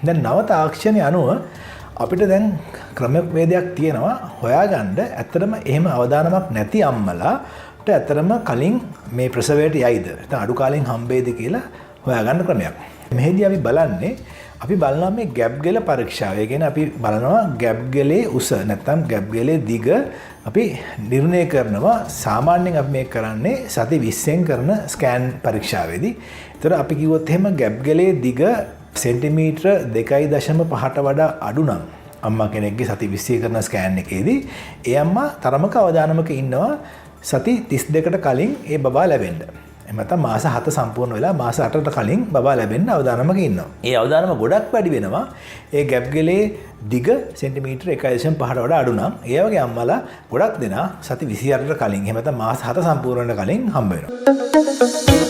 දැන් නව තාක්ෂණය අනුව අපිට දැන් ක්‍රමවේදයක් තියෙනවා හොයාගන්න ඇත්තටම එහෙම අවදානමක් නැති අම්මලාට ඇත්තටම කලින් මේ ප්‍රසවයට යයිද නැත්නම් අඩු කාලෙන් හම්බෙයිද කියලා හොයාගන්න ක්‍රමයක්. මෙහෙදී අපි බලනවා මේ ගැප් ගෙල පරීක්ෂාව. ඒ කියන්නේ අපි බලනවා ගැප් ගෙලේ උස නැත්නම් ගැප් ගෙලේ දිග අපි නිර්ණය කරනවා. සාමාන්‍යයෙන් අපි මේක කරන්නේ සති 20න් කරන ස්කෑන් පරීක්ෂාවේදී. ඒතර අපි කිව්වොත් එහෙම ගැප් ගෙලේ දිග සෙන්ටිමීටර 2.5ට වඩා අඩු නම් අම්මා කෙනෙක්ගේ සති 20 කරන ස්කෑන් එකේදී ඒ අම්මා තරමක අවදානමක ඉන්නවා සති 32කට කලින් ඒ බබා ලැබෙන්න. එහෙම නැත්නම් මාස 7 සම්පූර්ණ වෙලා මාස 8ට කලින් බබා ලැබෙන්න අවදානමක ඉන්නවා. ඒ අවදානම ගොඩක් වැඩි වෙනවා. ඒ ගැප් ගෙලේ දිග සෙන්ටිමීටර 1.5ට වඩා අඩු නම් ඒ වගේ අම්මලා ගොඩක් දෙනා සති 28ට කලින් එහෙම නැත්නම් මාස 7 සම්පූර්ණ වෙන කලින් හම්බ වෙනවා.